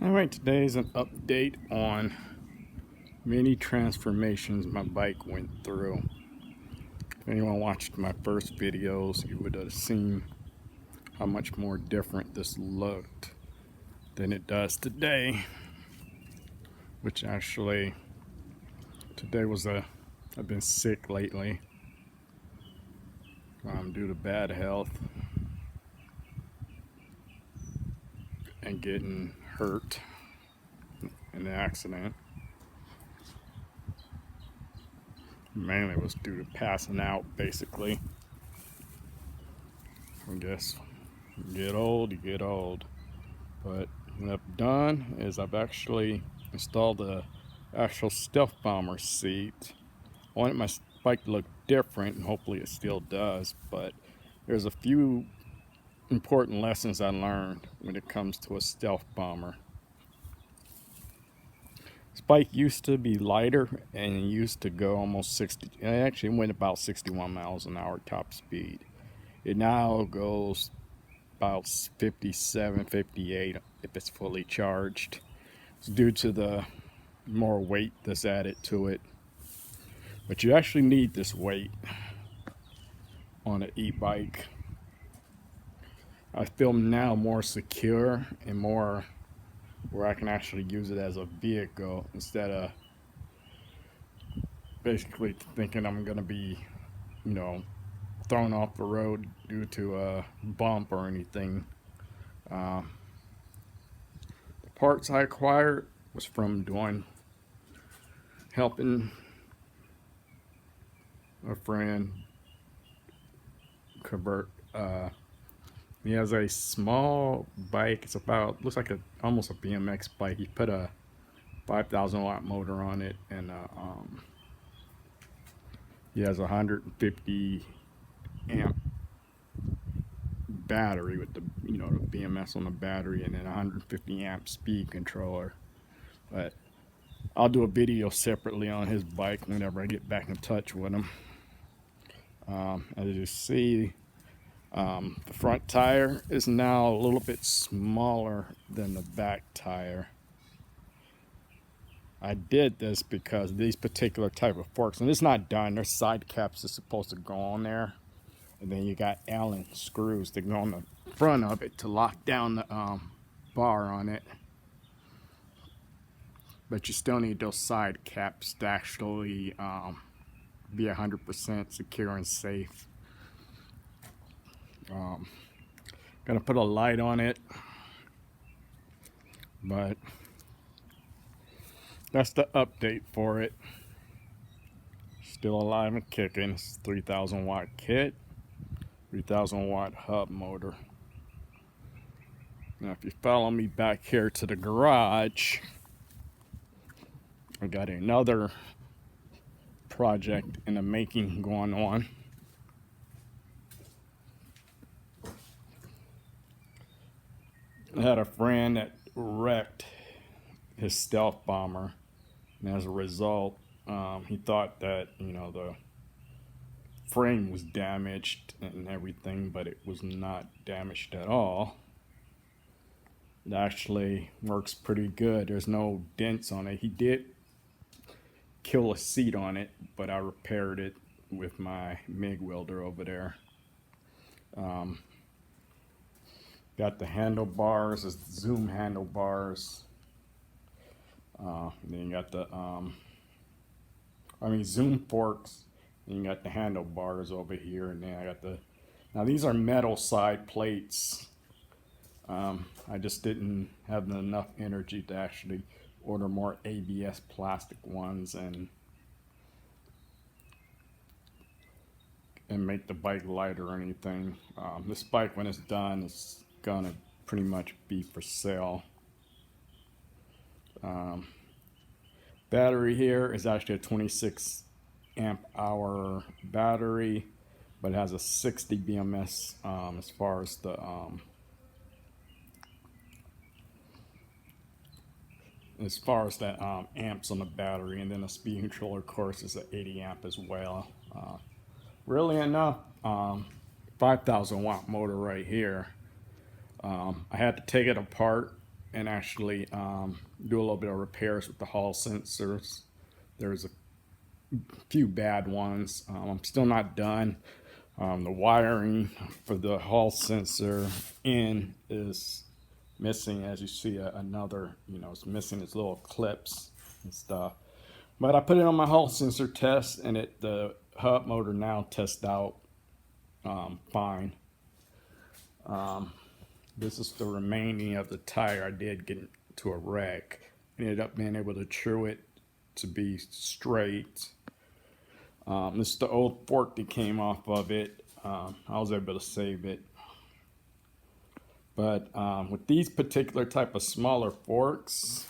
Alright, today is an update on many transformations my bike went through. If anyone watched my first videos, you would have seen how much more different this looked than it does today. Which actually, today was I've been sick lately due to bad health and getting hurt in an accident. Mainly was due to passing out, basically. I guess you get old, you get old. But what I've done is I've actually installed the actual Stealth Bomber seat. I wanted my bike to look different, and hopefully it still does, but there's a few important lessons I learned when it comes to a Stealth Bomber. This bike used to be lighter and it used to go almost 60, it actually went about 61 miles an hour top speed. It now goes about 57, 58 if it's fully charged. It's due to the more weight that's added to it. But you actually need this weight on an e-bike. I feel now more secure and more where I can actually use it as a vehicle instead of basically thinking I'm gonna be, thrown off the road due to a bump or anything. The parts I acquired was from helping a friend convert. He has a small bike. It's about looks like almost a BMX bike. He put a 5,000 watt motor on it, and he has a 150 amp battery with the the BMS on the battery, and then 150 amp speed controller. But I'll do a video separately on his bike whenever I get back in touch with him. As you see, the front tire is now a little bit smaller than the back tire. I did this because these particular type of forks, and it's not done, there's side caps that's supposed to go on there, and then you got Allen screws that go on the front of it to lock down the bar on it. But you still need those side caps to actually be 100% secure and safe. Gonna put a light on it, but that's the update for it. Still alive and kicking. It's 3,000 watt kit, 3,000 watt hub motor. Now if you follow me back here to the garage, I got another project in the making going on. I had a friend that wrecked his Stealth Bomber, and as a result, he thought that the frame was damaged and everything, but it was not damaged at all. It actually works pretty good. There's no dents on it. He did kill a seat on it, but I repaired it with my MIG welder over there. Got the handlebars, it's Zoom handlebars. Then you got the Zoom forks. And you got the handlebars over here, and then I got now these are metal side plates. I just didn't have enough energy to actually order more ABS plastic ones and make the bike lighter or anything. This bike, when it's done, is gonna pretty much be for sale. Battery here is actually a 26 amp hour battery, but it has a 60 BMS as far as the amps on the battery, and then the speed controller, of course, is an 80 amp as well. Really enough, 5,000 watt motor right here. I had to take it apart and actually do a little bit of repairs with the Hall sensors. There's a few bad ones. I'm still not done. The wiring for the Hall sensor in is missing, as you see another, it's missing its little clips and stuff. But I put it on my Hall sensor test, and the hub motor now tests out fine. This is the remaining of the tire. I did get into a wreck. Ended up being able to true it to be straight. This is the old fork that came off of it. I was able to save it. But with these particular type of smaller forks,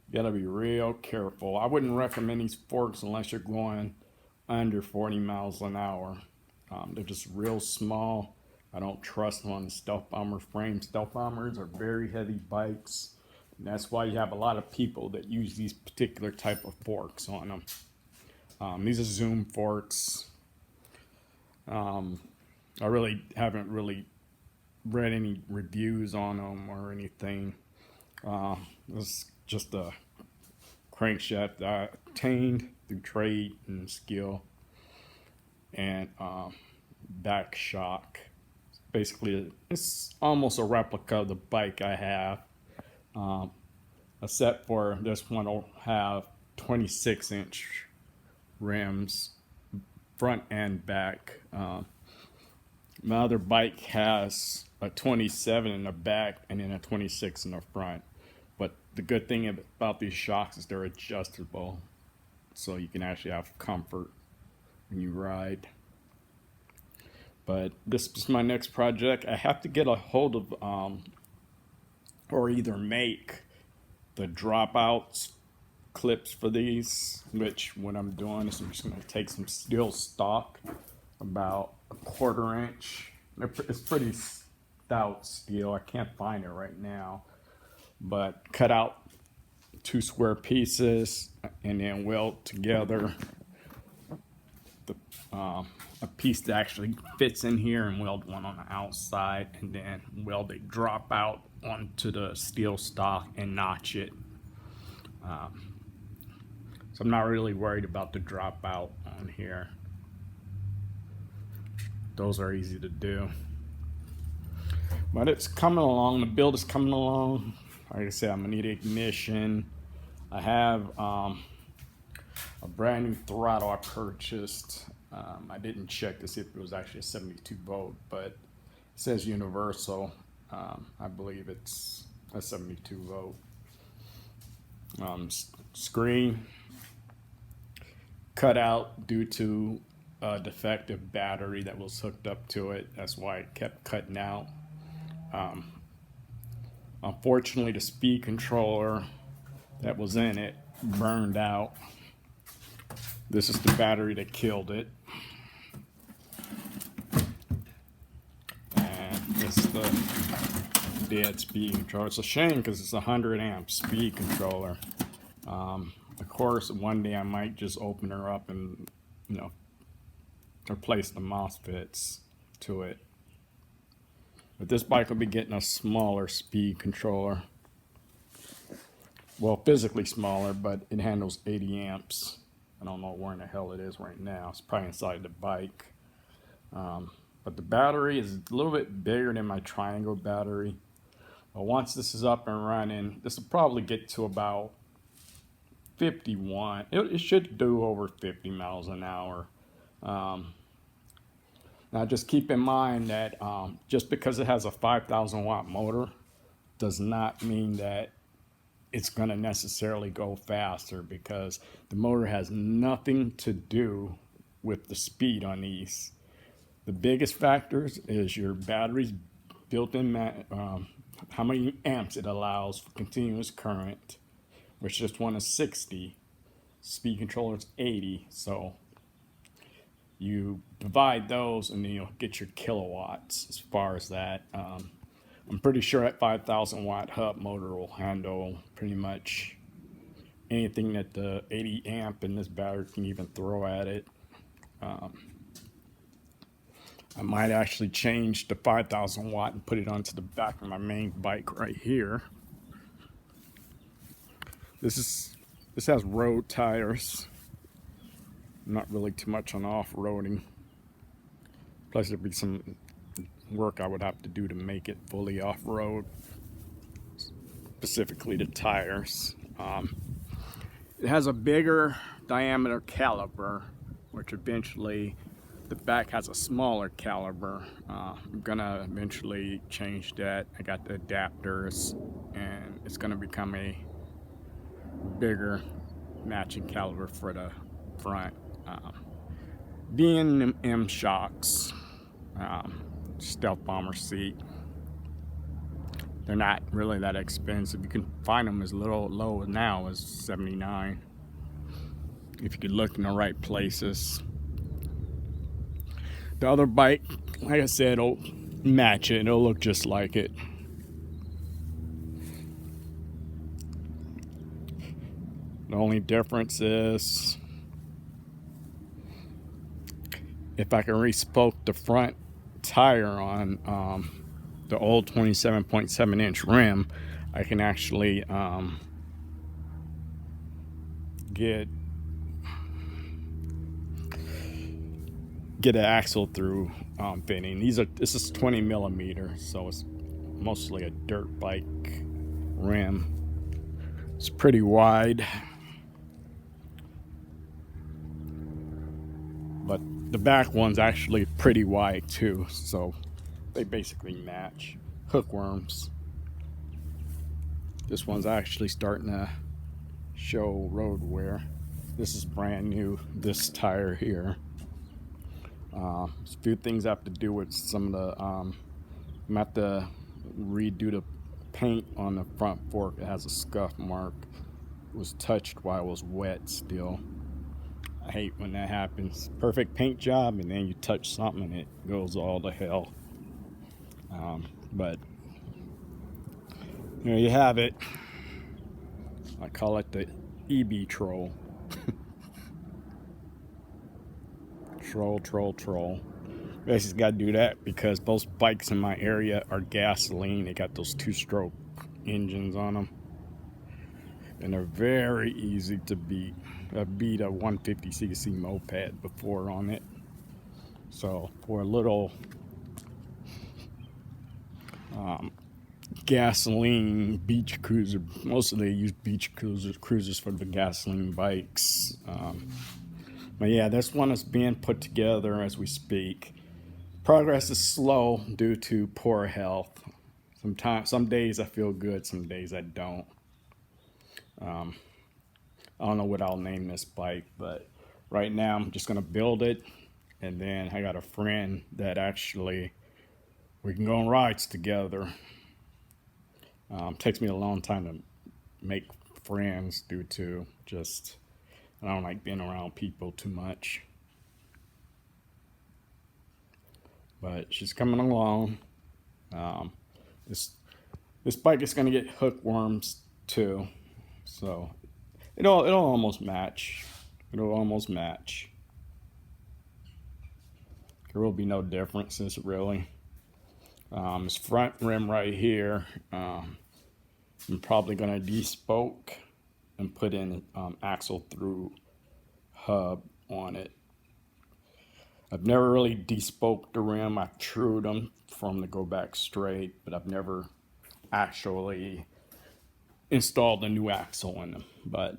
you gotta be real careful. I wouldn't recommend these forks unless you're going under 40 miles an hour. They're just real small. I don't trust them on the Stealth Bomber frame. Stealth Bombers are very heavy bikes, and that's why you have a lot of people that use these particular type of forks on them. These are Zoom forks. I really haven't read any reviews on them or anything. This is just a crankshaft that I obtained through trade and skill, and back shock. Basically, it's almost a replica of the bike I have, except for this one will have 26-inch rims, front and back. My other bike has a 27 in the back and then a 26 in the front. But the good thing about these shocks is they're adjustable, so you can actually have comfort when you ride. But this is my next project. I have to get a hold of or either make the dropouts clips for these, which what I'm doing is I'm just going to take some steel stock, about a 1/4 inch. It's pretty stout steel. I can't find it right now, but cut out 2 square pieces and then weld together a piece that actually fits in here, and weld one on the outside, and then weld a dropout onto the steel stock and notch it. So I'm not really worried about the dropout on here. Those are easy to do. But it's coming along. The build is coming along. Like I said, I'm gonna need ignition. I have a brand new throttle I purchased. I didn't check to see if it was actually a 72 volt, but it says universal. I believe it's a 72 volt. Screen cut out due to a defective battery that was hooked up to it. That's why it kept cutting out. Unfortunately, the speed controller that was in it burned out. This is the battery that killed it. And it's the dead speed controller. It's a shame because it's a 100 amp speed controller. Of course, one day I might just open her up and, replace the MOSFETs to it. But this bike will be getting a smaller speed controller. Well, physically smaller, but it handles 80 amps. I don't know where in the hell it is right now. It's probably inside the bike. But the battery is a little bit bigger than my Triangle battery. But once this is up and running, this will probably get to about 51. It should do over 50 miles an hour. Now just keep in mind that just because it has a 5,000 watt motor does not mean that it's going to necessarily go faster, because the motor has nothing to do with the speed on these. The biggest factors is your battery's built-in how many amps it allows for continuous current, which this one is 60. Speed controller is 80, so you divide those and then you'll get your kilowatts as far as that. I'm pretty sure that 5,000 watt hub motor will handle pretty much anything that the 80 amp in this battery can even throw at it. I might actually change the 5,000 watt and put it onto the back of my main bike right here. This has road tires. Not really too much on off-roading. Plus there'd be some work I would have to do to make it fully off-road. Specifically the tires. It has a bigger diameter caliper, which eventually the back has a smaller caliper. I'm gonna eventually change that. I got the adapters, and it's gonna become a bigger matching caliper for the front. B&M shocks, Stealth Bomber seat. They're not really that expensive. You can find them as low now as $79 if you could look in the right places. The other bike, like I said, it'll match it. It'll look just like it. The only difference is if I can re-spoke the front tire on the old 27.7 inch rim, I can actually get an axle through fitting. This is 20 millimeter, so it's mostly a dirt bike rim. It's pretty wide, but the back one's actually pretty wide too, so they basically match. Hookworms. This one's actually starting to show road wear. This is brand new, this tire here. A few things I have to do with some of the, I'm gonna have to redo the paint on the front fork. It has a scuff mark. It was touched while it was wet still. I hate when that happens. Perfect paint job and then you touch something and it goes all to hell. But there you have it. I call it the EB troll. Troll. Basically got to do that because most bikes in my area are gasoline. They got those 2-stroke engines on them, and they're very easy to beat. I beat a 150cc moped before on it. So for a little gasoline beach cruiser, mostly they use beach cruisers for the gasoline bikes. But yeah, this one is being put together as we speak. Progress is slow due to poor health. Some days I feel good, some days I don't. I don't know what I'll name this bike, but right now I'm just gonna build it, and then I got a friend that actually we can go on rides together. Takes me a long time to make friends due to just I don't like being around people too much. But she's coming along. This bike is gonna get hookworms too, so it'll almost match. It'll almost match. There will be no differences really. This front rim right here, I'm probably gonna despoke and put in axle through hub on it. I've never really despoked the rim. I've trued them from to go back straight, but I've never actually installed a new axle in them. But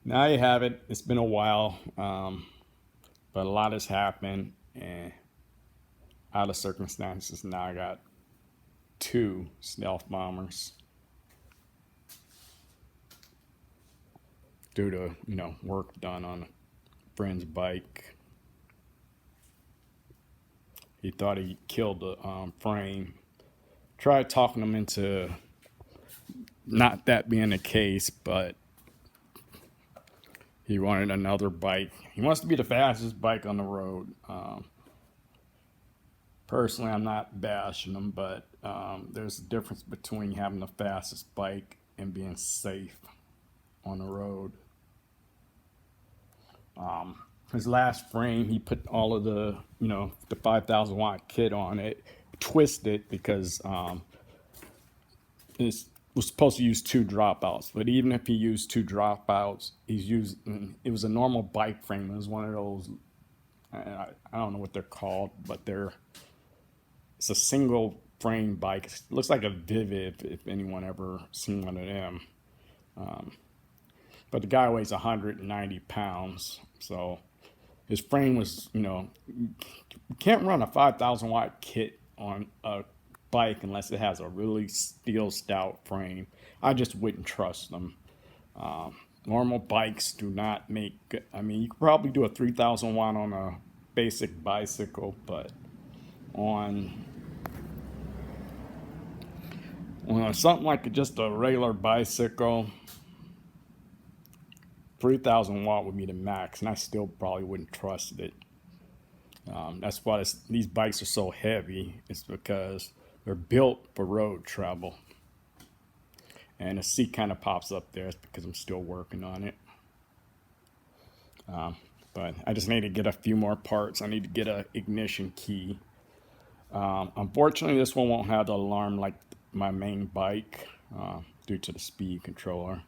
now you have it. It's been a while, but a lot has happened, and out of circumstances, now I got 2 Stealth Bombers due to work done on a friend's bike. He thought he killed the frame. Tried talking him into not that being the case, but he wanted another bike. He wants to be the fastest bike on the road. Personally, I'm not bashing him, but there's a difference between having the fastest bike and being safe on the road. His last frame, he put all of the 5,000 watt kit on it, twisted because was supposed to use 2 dropouts, but even if he used 2 dropouts, he's using, it was a normal bike frame. It was one of those, I don't know what they're called, but it's a single frame bike. It looks like a Vivid if anyone ever seen one of them. But the guy weighs 190 pounds, so his frame was, you can't run a 5,000 watt kit on a bike unless it has a really steel stout frame. I just wouldn't trust them. Normal bikes do not make, I mean, you could probably do a 3,000 watt on a basic bicycle, but on something like just a regular bicycle, 3,000 watt would be the max, and I still probably wouldn't trust it. That's why these bikes are so heavy. It's because they're built for road travel. And the seat kind of pops up there. It's because I'm still working on it. But I just need to get a few more parts. I need to get an ignition key. Unfortunately, this one won't have the alarm like my main bike due to the speed controller.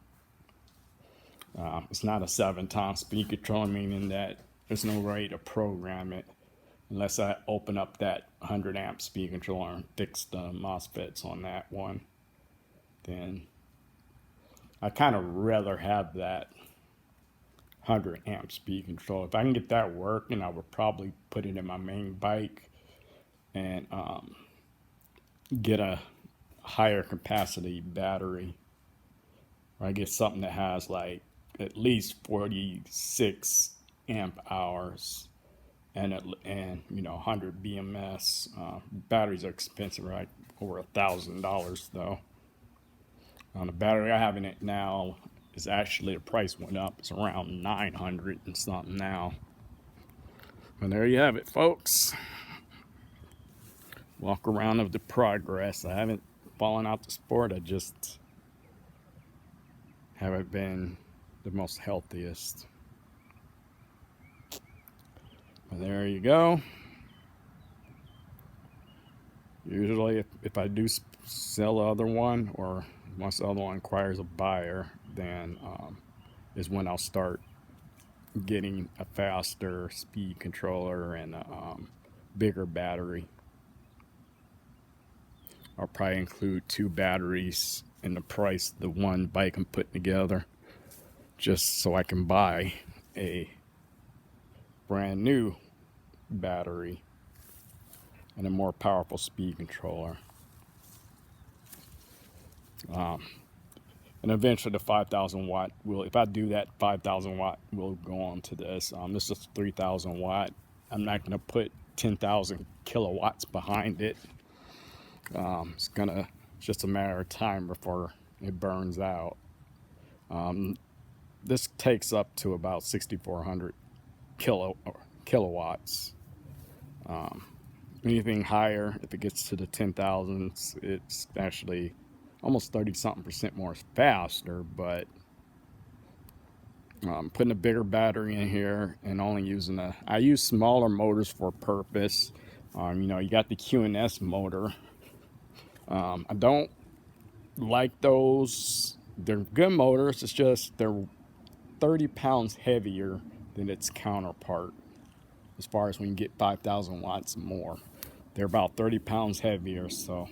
It's not a 7-time speed controller, meaning that there's no way to program it unless I open up that 100 amp speed controller and fix the MOSFETs on that one. Then I kind of rather have that 100 amp speed controller. If I can get that working, I would probably put it in my main bike and get a higher capacity battery. Or I get something that has like at least 46 amp hours and 100 BMS. Batteries are expensive, right? Over $1,000 though. The battery I have in it now is actually, the price went up. It's around 900 and something now. And there you have it, folks. Walk around of the progress. I haven't fallen out the sport. I just haven't been the most healthiest. But there you go. Usually if I do sell the other one, or once the other one acquires a buyer, then is when I'll start getting a faster speed controller and a bigger battery. I'll probably include 2 batteries in the price of the one bike I'm putting together, just so I can buy a brand new battery and a more powerful speed controller. And eventually the 5,000 watt will, if I do that, 5,000 watt will go on to this. This is 3,000 watt. I'm not going to put 10,000 kilowatts behind it. It's just a matter of time before it burns out. This takes up to about 6,400 kilowatts. Anything higher, if it gets to the 10,000s, it's actually almost 30-something% more faster, but putting a bigger battery in here and only using I use smaller motors for purpose. You got the QNS motor. I don't like those. They're good motors. It's just they're 30 pounds heavier than its counterpart. As far as when you get 5,000 watts more, they're about 30 pounds heavier. So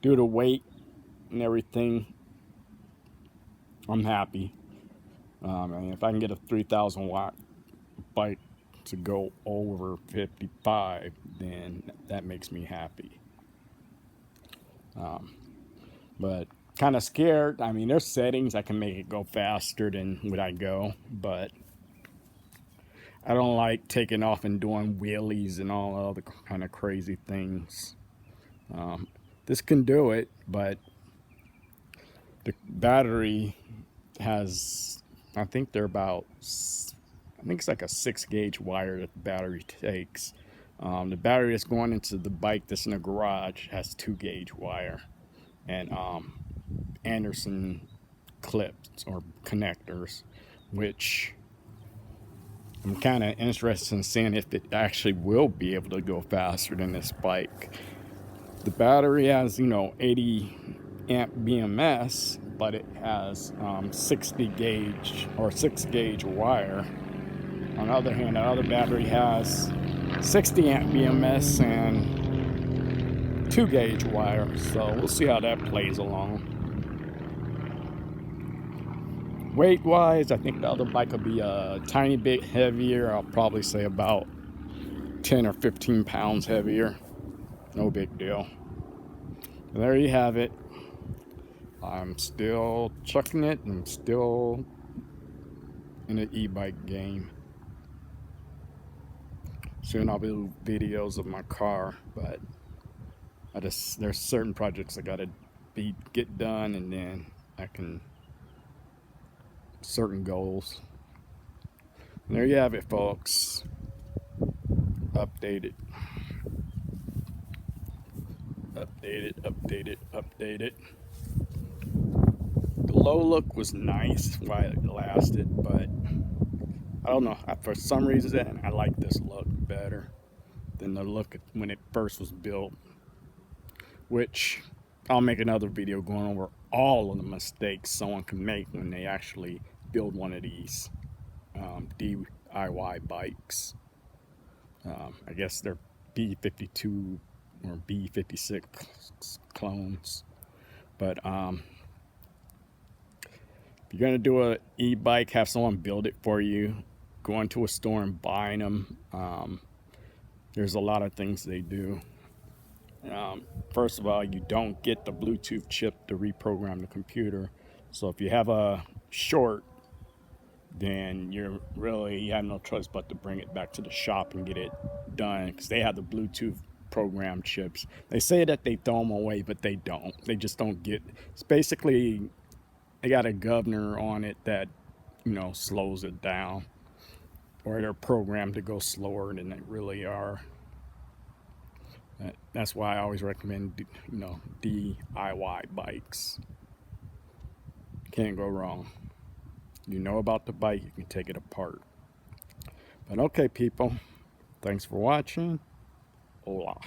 due to weight and everything, I'm happy. And if I can get a 3,000 watt bike to go over 55, then that makes me happy. But kind of scared. I mean, there's settings I can make it go faster than would I go, but I don't like taking off and doing wheelies and all other kind of crazy things. This can do it, but the battery has, I think it's like a 6-gauge wire that the battery takes. The battery that's going into the bike that's in the garage has 2-gauge wire and Anderson clips or connectors, which I'm kind of interested in seeing if it actually will be able to go faster than this bike. The battery has, 80 amp BMS, but it has 60 gauge or 6 gauge wire. On the other hand, the other battery has 60 amp BMS and 2 gauge wire, so we'll see how that plays along. Weight wise, I think the other bike will be a tiny bit heavier. I'll probably say about 10 or 15 pounds heavier. No big deal. And there you have it. I'm still chucking it and still in the e-bike game. Soon I'll do videos of my car, but there's certain projects I gotta get done, and then I can certain goals. And there you have it, folks. Updated. Updated. The low look was nice while it lasted, but I don't know. For some reason, I like this look better than the look when it first was built. Which I'll make another video going over all of the mistakes someone can make when they actually build one of these DIY bikes. I guess they're B52 or B56 clones. But if you're gonna do an e-bike, have someone build it for you. Go into a store and buying them. There's a lot of things they do. First of all, you don't get the Bluetooth chip to reprogram the computer. So if you have a short, then you have no choice but to bring it back to the shop and get it done, because they have the Bluetooth program chips. They say that they throw them away, but they don't. They just don't get. It's basically they got a governor on it that slows it down, or they're programmed to go slower than they really are. That's why I always recommend DIY bikes. Can't go wrong. You know about the bike, you can take it apart. But okay, people, thanks for watching. Hola.